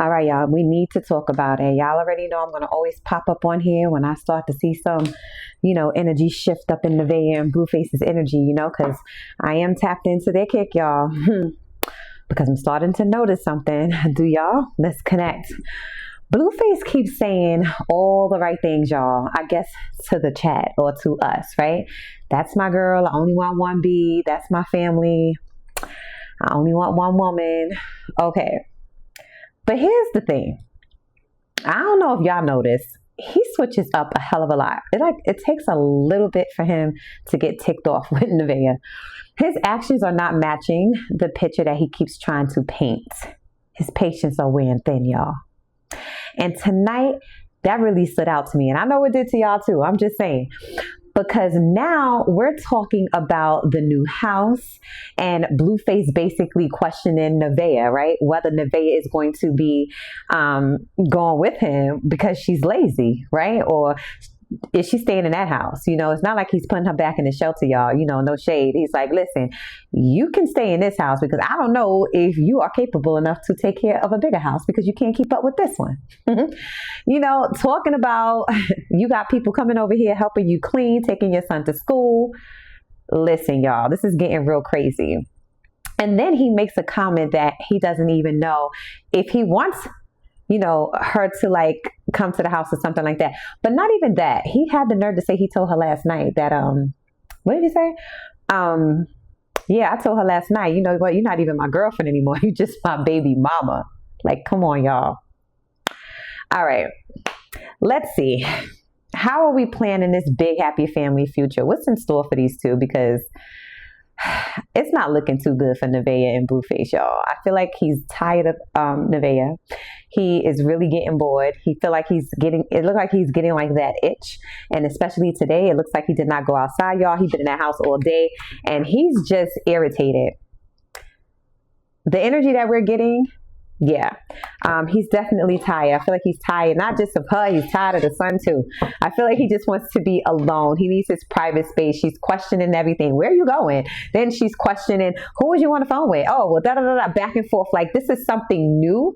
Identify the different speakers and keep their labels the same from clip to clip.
Speaker 1: All right, y'all, we need to talk about it. Y'all already know I'm going to always pop up on here when I start to see some, energy shift up in Nevaeh and Blueface's energy, because I am tapped into their kick, y'all. Because I'm starting to notice something. Do y'all? Let's connect. Blueface keeps saying all the right things, y'all. I guess to the chat or to us, right? That's my girl. I only want one B. That's my family. I only want one woman. Okay. But here's the thing. I don't know if y'all notice. He switches up a hell of a lot. It takes a little bit for him to get ticked off with Nevaeh. His actions are not matching the picture that he keeps trying to paint. His patience are wearing thin, y'all. And tonight, that really stood out to me. And I know it did to y'all too. I'm just saying. Because now we're talking about the new house and Blueface basically questioning Nevaeh, right? Whether Nevaeh is going to be going with him because she's lazy, right? Or is she staying in that house? It's not like he's putting her back in the shelter, y'all. No shade. He's like, listen, you can stay in this house because I don't know if you are capable enough to take care of a bigger house because you can't keep up with this one. Talking about you got people coming over here helping you clean, taking your son to school. Listen, y'all, this is getting real crazy. And then he makes a comment that he doesn't even know if he wants her to come to the house or something like that. But not even that. He had the nerve to say he told her last night that, what did he say? Yeah, I told her last night, you know what? You're not even my girlfriend anymore. You just my baby mama. Come on, y'all. All right. Let's see. How are we planning this big, happy family future? What's in store for these two? Because it's not looking too good for Nevaeh and Blueface, y'all. I feel like he's tired of Nevaeh. He is really getting bored. It looks like he's getting that itch. And especially today, it looks like he did not go outside, y'all. He's been in that house all day and he's just irritated. The energy that we're getting, yeah, he's definitely tired. I feel like he's tired, not just of her, he's tired of the son too. I feel like he just wants to be alone. He needs his private space. She's questioning everything. Where are you going? Then she's questioning, who was you on the phone with? Oh, well, da-da-da-da, back and forth. This is something new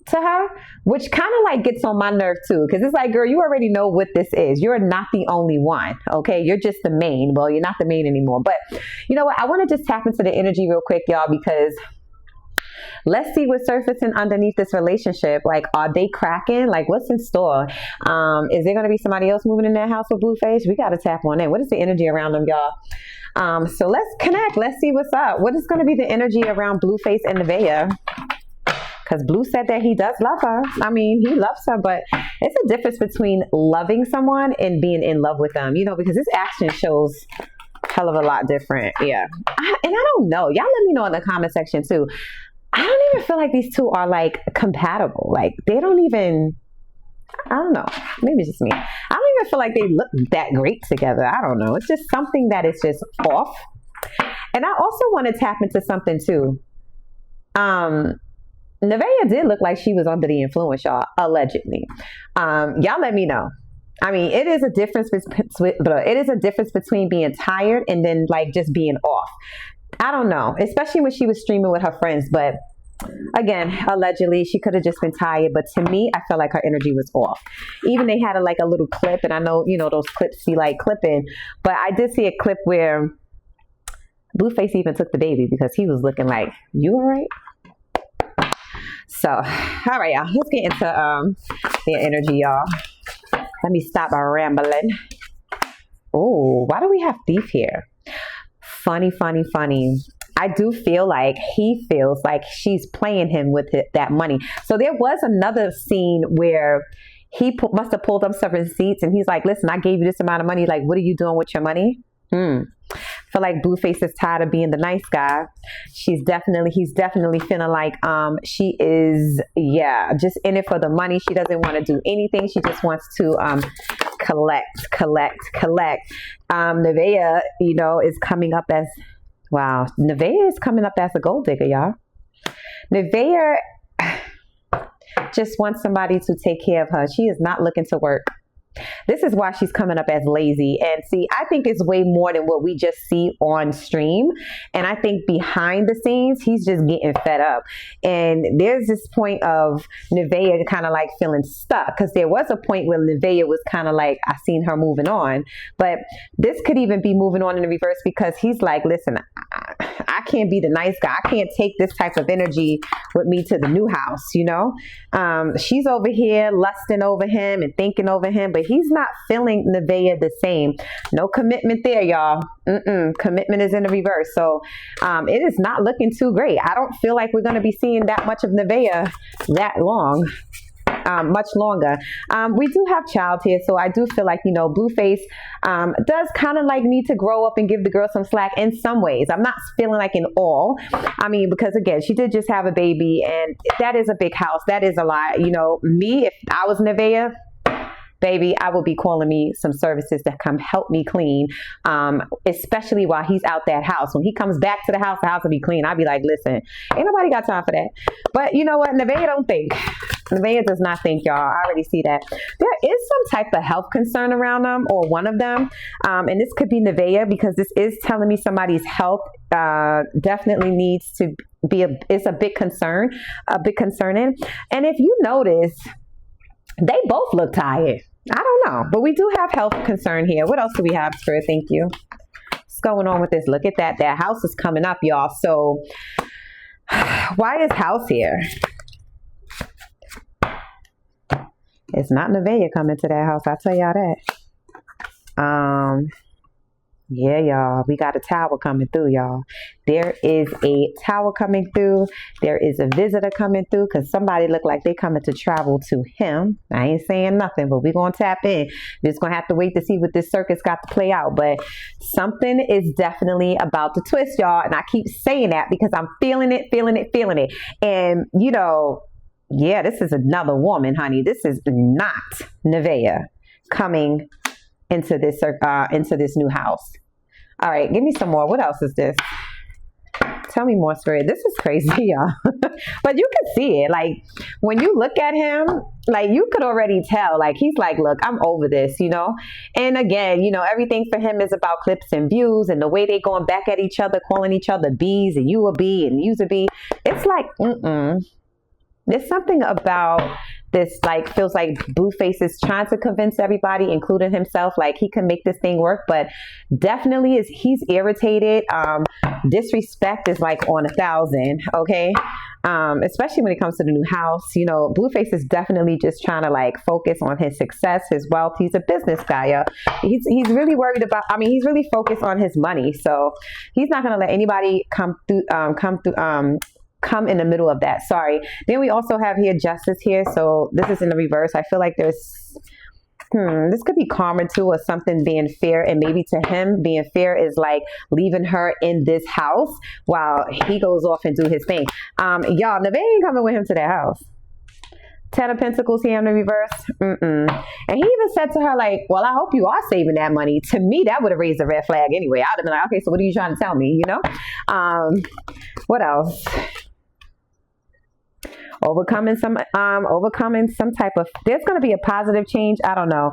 Speaker 1: to her, which kind of gets on my nerve too. Because it's like, girl, you already know what this is. You're not the only one. Okay. You're just the main. Well, you're not the main anymore. But you know what? I want to just tap into the energy real quick, y'all, because let's see what's surfacing underneath this relationship. Are they cracking? What's in store? Is there going to be somebody else moving in that house with Blueface? We got to tap on it. What is the energy around them, y'all? So let's connect. Let's see what's up. What is going to be the energy around Blueface and Nevaeh? Because Blue said that he does love her. I mean, he loves her, but it's a difference between loving someone and being in love with them, because his action shows hell of a lot different. Yeah. And I don't know. Y'all let me know in the comment section too. I don't even feel like these two are compatible. They don't even, I don't know. Maybe it's just me. I don't even feel like they look that great together. I don't know. It's just something that is just off. And I also want to tap into something too. Nevaeh did look like she was under the influence, y'all, allegedly. Y'all let me know. I mean, it is a difference between being tired and then just being off. I don't know, especially when she was streaming with her friends. But again, allegedly, she could have just been tired. But to me, I felt like her energy was off. Even they had a little clip, and I know, those clips see clipping. But I did see a clip where Blueface even took the baby because he was looking like, you all right? So, all right, y'all. Let's get into their energy, y'all. Let me stop rambling. Oh, why do we have Thief here? Funny. I do feel like he feels like she's playing him with that money. So there was another scene where he must have pulled up some receipts and he's like, listen, I gave you this amount of money. What are you doing with your money? I feel like Blueface is tired of being the nice guy. He's definitely feeling like she is, just in it for the money. She doesn't want to do anything. She just wants to collect. Nevaeh, is coming up as, wow, Nevaeh is coming up as a gold digger, y'all. Nevaeh just wants somebody to take care of her. She is not looking to work. this is why she's coming up as lazy. And see, I think it's way more than what we just see on stream. And I think behind the scenes, he's just getting fed up. And there's this point of Nevaeh kind of like feeling stuck, because there was a point where Nevaeh was kind of like, I seen her moving on. But this could even be moving on in the reverse, because he's like, listen, I can't be the nice guy. I can't take this type of energy with me to the new house, you know? She's over here lusting over him and thinking over him, but he's not feeling Nevaeh the same. No commitment there, y'all. Commitment is in the reverse. So it is not looking too great. I don't feel like we're going to be seeing that much of Nevaeh that long. Much longer. We do have child here, so I do feel like, you know, Blueface does kind of like need to grow up and give the girl some slack in some ways. I'm not feeling like in all. I mean, because again, she did just have a baby, and that is a big house. That is a lot. You know, me, if I was Nevaeh, baby, I will be calling me some services that come help me clean, especially while he's out that house. When he comes back to the house will be clean. I'll be like, listen, ain't nobody got time for that. But you know what? Nevaeh don't think. Nevaeh does not think, y'all. I already see that. There is some type of health concern around them, or one of them. And this could be Nevaeh, because this is telling me somebody's health definitely needs to be it's a big concern, concerning. And if you notice, they both look tired. I don't know, but we do have health concern here. What else do we have, Spirit? Thank you. What's going on with this? Look at that. That house is coming up, y'all. So why is house here? It's not Nevaeh coming to that house. I'll tell y'all that. Yeah, y'all, we got a tower coming through, y'all. There is a tower coming through. There is a visitor coming through, because somebody look like they coming to travel to him. I ain't saying nothing, but we're going to tap in. We're just going to have to wait to see what this circus got to play out. But something is definitely about to twist, y'all. And I keep saying that because I'm feeling it, feeling it, feeling it. And, you know, yeah, this is another woman, honey. This is not Nevaeh coming into this new house. All right, give me some more. What else is this? Tell me more, Spirit. This is crazy, y'all. But you can see it. Like, when you look at him, like, you could already tell. Like, he's like, look, I'm over this, you know? And again, you know, everything for him is about clips and views, and the way they going back at each other, calling each other B's, and you a B, and you's a B. It's like, There's something about this, like, feels like Blueface is trying to convince everybody, including himself, like he can make this thing work, but definitely he's irritated. Disrespect is like on 1,000, okay? Especially when it comes to the new house. You know, Blueface is definitely just trying to like focus on his success, his wealth. He's a business guy, yeah. He's really worried about, he's really focused on his money. So he's not going to let anybody come in the middle of that. Sorry. Then we also have here justice here. So this is in the reverse. I feel like there's this could be karma too, or something being fair, and maybe to him being fair is like leaving her in this house while he goes off and do his thing. Y'all, Nevaeh ain't coming with him to that house. 10 of Pentacles here in the reverse. And he even said to her, like, well, I hope you are saving that money. To me, that would have raised a red flag anyway. I would have been like, okay, so what are you trying to tell me, you know? What else? Overcoming some type of, there's going to be a positive change. I don't know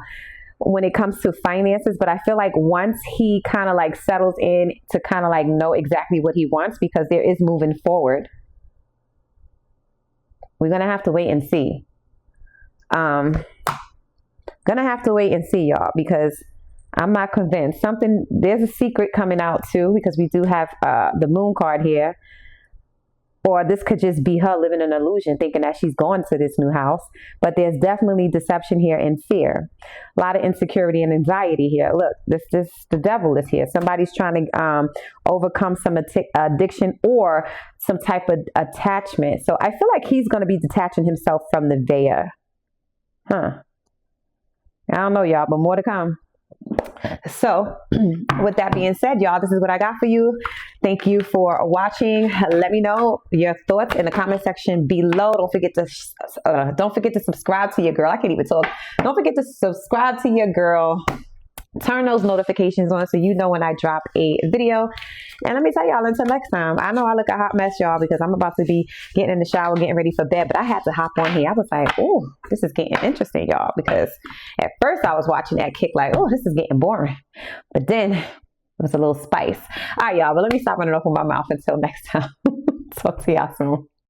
Speaker 1: when it comes to finances, but I feel like once he kind of like settles in to kind of like know exactly what he wants, because there is moving forward. We're going to have to wait and see. Gonna have to wait and see, y'all, because I'm not convinced. There's a secret coming out too, because we do have the moon card here. Or this could just be her living an illusion, thinking that she's going to this new house. But there's definitely deception here and fear. A lot of insecurity and anxiety here. Look, the devil is here. Somebody's trying to overcome some addiction or some type of attachment. So I feel like he's going to be detaching himself from Nevaeh. I don't know, y'all, but more to come. So with that being said, y'all, this is what I got for you. Thank you for watching. Let me know your thoughts in the comment section below. Don't forget to subscribe to your girl. I can't even talk. Don't forget to subscribe to your girl. turn those notifications on so you know when I drop a video. And let me tell y'all, until next time, I know I look a hot mess, y'all, because I'm about to be getting in the shower, getting ready for bed, but I had to hop on here. I was like, oh, this is getting interesting, y'all, because at first I was watching that kick like, oh, this is getting boring. But then it was a little spice. All right, y'all, but let me stop running off with my mouth until next time. Talk to y'all soon.